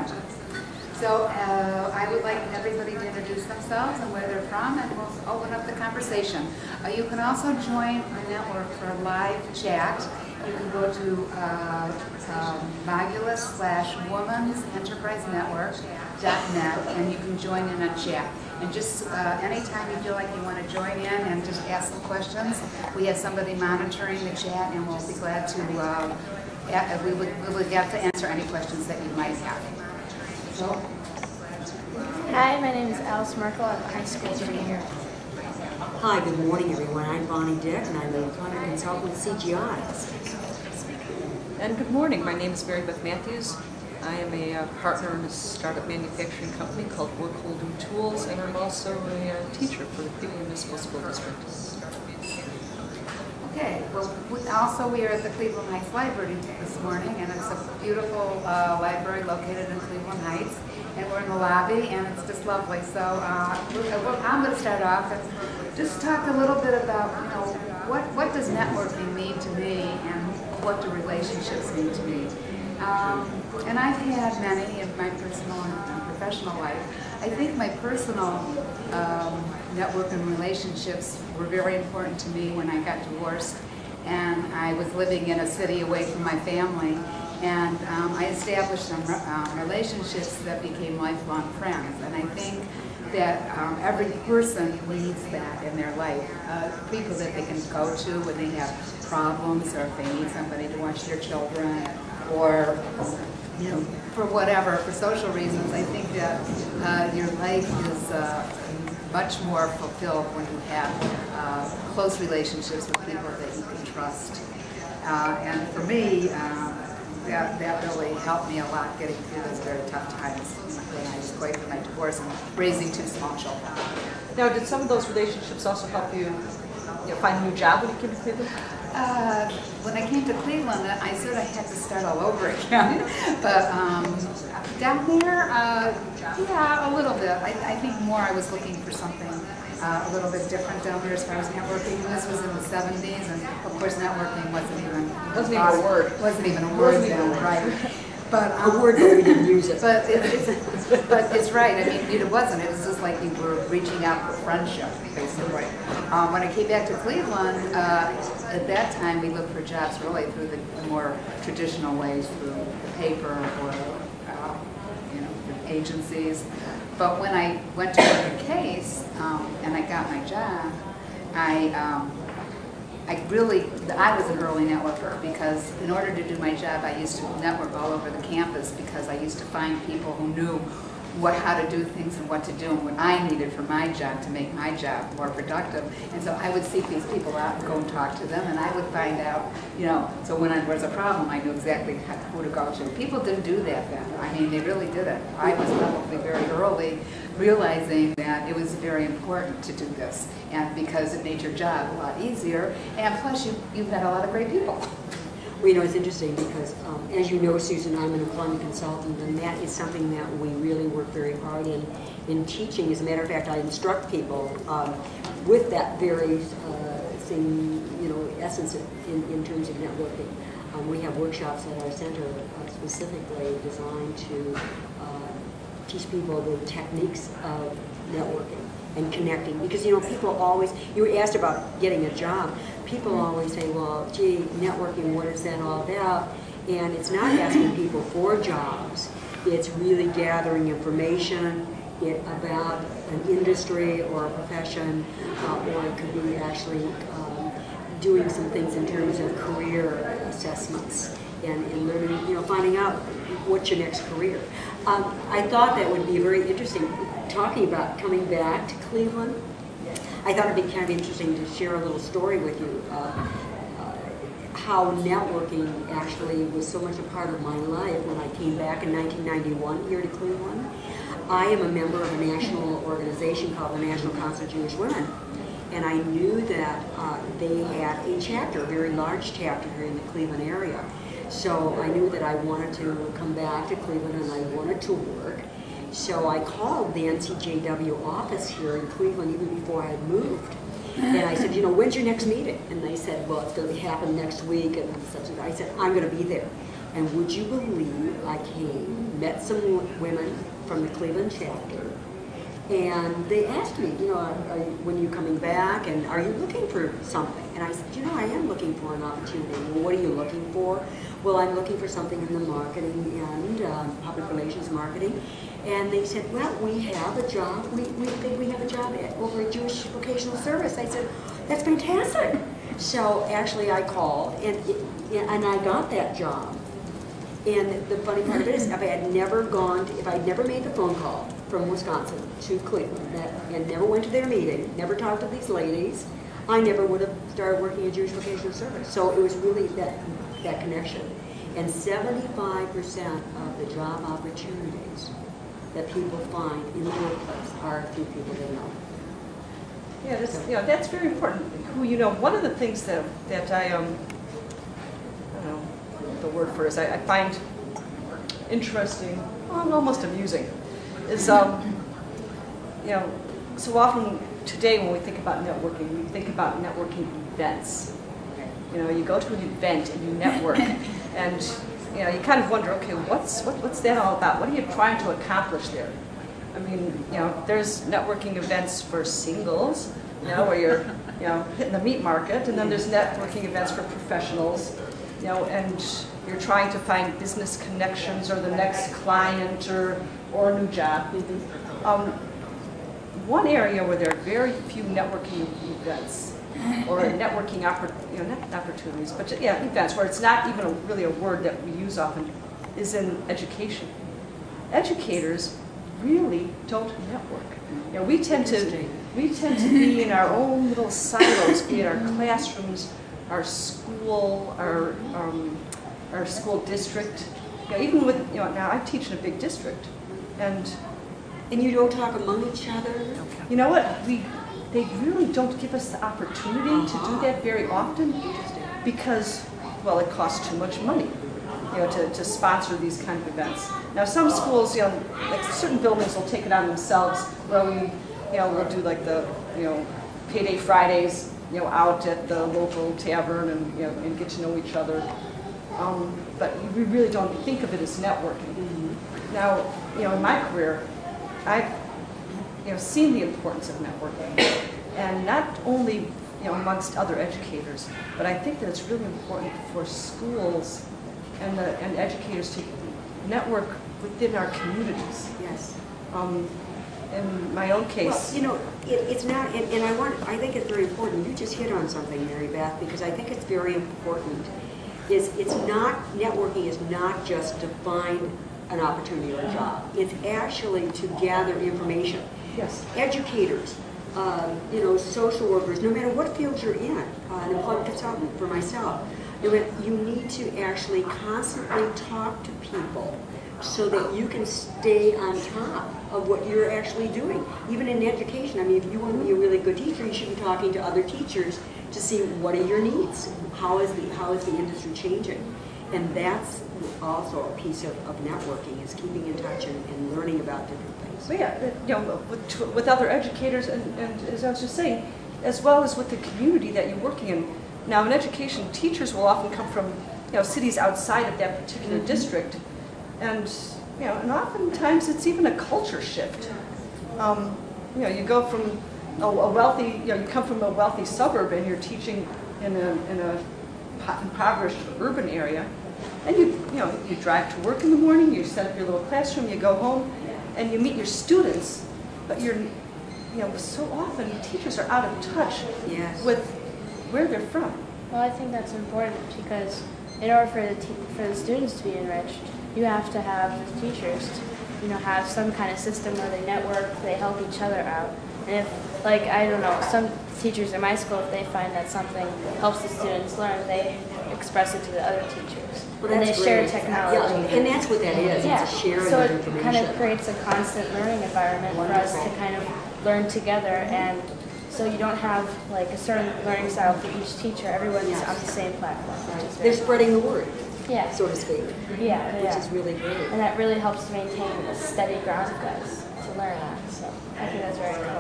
September. So I would like everybody to introduce themselves and where they're from, and we'll open up the conversation. You can also join the network for a live chat. You can go to Magulus/womensenterprisenetwork.net, and you can join in a chat. And just anytime you feel like you want to join in and just ask some questions, we have somebody monitoring the chat, and we'll be glad to, we would get to answer any questions that you might have. So. Hi, my name is Alice Merkel. I'm a high school junior. Hi, good morning, everyone. I'm Bonnie Dick, and I'm an employment consultant with CGI. And good morning. My name is Mary Beth Matthews. I am a partner in a startup manufacturing company called Workholding Tools, and I'm also a teacher for the Cleveland Municipal School District. Okay, well, also we are at the Cleveland Heights Library this morning, and it's a beautiful library located in Cleveland Heights, and we're in the lobby, and it's just lovely. So I'm going to start off and just talk a little bit about, what does networking mean to me, and what do relationships mean to me. And I've had many in my personal and professional life. I think my personal network and relationships were very important to me when I got divorced, and I was living in a city away from my family, and I established some relationships that became lifelong friends. And I think that every person needs that in their life, people that they can go to when they have problems, or if they need somebody to watch their children, or for whatever, for social reasons. I think that your life is much more fulfilled when you have close relationships with people that you can trust. And for me, that really helped me a lot getting through those very tough times when I was going through my divorce and raising two small children. Now, did some of those relationships also help you, find a new job when you came to Cleveland? When I came to Cleveland, I sort of had to start all over again. But down there, yeah, a little bit. I think more I was looking for something a little bit different down there as far as networking. This was in the 70s, and of course networking wasn't even a word. Wasn't even a word then, right? But A word, but we didn't use it. But it's right. I mean, it wasn't. It was just like you were reaching out for friendship, basically. When I came back to Cleveland, at that time we looked for jobs really through the more traditional ways, through the paper or agencies. But when I went to work at Case and I got my job, I was an early networker, because in order to do my job, I used to network all over the campus, because I used to find people who knew how to do things and what to do and what I needed for my job to make my job more productive. And so I would seek these people out and go and talk to them, and I would find out, so when there was a problem, I knew exactly who to go to. People didn't do that then. I mean, they really didn't. I was probably very early realizing that it was very important to do this, and because it made your job a lot easier, and plus you met a lot of great people. Well, it's interesting because, as you know, Susan, I'm an employment consultant, and that is something that we really work very hard in teaching. As a matter of fact, I instruct people with that very same, essence in terms of networking. We have workshops at our center specifically designed to teach people the techniques of networking and connecting, because people always, you were asked about getting a job, people always say, well, gee, networking, what is that all about? And it's not asking people for jobs, it's really gathering information about an industry or a profession, or it could be actually doing some things in terms of career assessments and learning, finding out what's your next career. I thought that would be very interesting, talking about coming back to Cleveland. I thought it'd be kind of interesting to share a little story with you, how networking actually was so much a part of my life when I came back in 1991 here to Cleveland. I am a member of a national organization called the National Council of Jewish Women, and I knew that they had a chapter, a very large chapter here in the Cleveland area. So I knew that I wanted to come back to Cleveland and I wanted to work. So I called the NCJW office here in Cleveland even before I had moved. And I said, when's your next meeting? And they said, well, it's going to happen next week. And such. I said, I'm going to be there. And would you believe I came met some women from the Cleveland chapter, and they asked me, you know, when are you coming back, and are you looking for something? And I said, you know, I am looking for an opportunity. Well, what are you looking for? Well, I'm looking for something in the marketing and public relations marketing. And they said, well, we have a job. We think we have a job over at Jewish Vocational Service. I said, that's fantastic. So actually I called, and I got that job. And the funny part of it is, if I'd never made the phone call from Wisconsin to Cleveland and never went to their meeting, never talked to these ladies, I never would have started working at Jewish Vocational Service. So it was really that connection. And 75% of the job opportunities that people find in the workplace are through people they know. Yeah, that's very important. Who you know, one of the things that I don't know what the word for it is, I find interesting, almost amusing, is you know, so often today when we think about networking, we think about networking events. You know, you go to an event and you network, and you know, you kind of wonder, okay, what's that all about? What are you trying to accomplish there? I mean, you know, there's networking events for singles, you know, where you're, you know, hitting the meat market, and then there's networking events for professionals, you know, and you're trying to find business connections or the next client or a new job. One area where there are very few networking events or networking not opportunities, but yeah, events where it's not even really a word that we use often, is in education. Educators really don't network. You know, we tend to be in our own little silos, be it our classrooms, our school, our school district. You know, even with, you know, now I teach in a big district, and you don't talk among each other? you know what, they really don't give us the opportunity to do that very often because, well, it costs too much money, you know, to sponsor these kind of events. Now, some schools, you know, like certain buildings will take it on themselves, where we'll do like the, you know, payday Fridays, you know, out at the local tavern and, you know, and get to know each other. But we really don't think of it as networking. Now, you know, in my career, I've, you know, seen the importance of networking, and not only, you know, amongst other educators, but I think that it's really important for schools and educators to network within our communities. Yes. In my own case, well, you know, it's not, and I think it's very important. You just hit on something, Mary Beth, because I think it's very important. Networking is not just to find an opportunity or a job. It's actually to gather information. yes, Educators, you know, social workers, no matter what field you're in, an employment consultant for myself, you need to actually constantly talk to people so that you can stay on top of what you're actually doing. Even in education, I mean, if you want to be a really good teacher, you should be talking to other teachers to see what are your needs, how is the industry changing. And that's also a piece of networking, is keeping in touch and learning about different things. so yeah, you know, with other educators, and as I was just saying, as well as with the community that you're working in. Now, in education, teachers will often come from, you know, cities outside of that particular district, and you know, and oftentimes it's even a culture shift. You know, you go from a wealthy, you know, you come from a wealthy suburb and you're teaching in a impoverished urban area, and you drive to work in the morning, you set up your little classroom, you go home, and you meet your students, but you know, so often teachers are out of touch Yes. with where they're from. Well, I think that's important because in order for the students to be enriched, you have to have the teachers, you know, have some kind of system where they network, they help each other out. And if, like, I don't know, some teachers in my school, if they find that something helps the students learn, they express it to the other teachers. Well, and they that's share great. technology. Yeah, and that's what that is. Yeah, It's a sharing so of it information. kind of creates a constant learning environment for us to kind of learn together, and so you don't have like a certain learning style for each teacher. Everyone's Yes. on the same platform. Which is They're very, spreading the word, yeah, so to speak, yeah, which yeah. is really great. And that really helps to maintain a steady ground, guys, to learn on. So I think that's very important.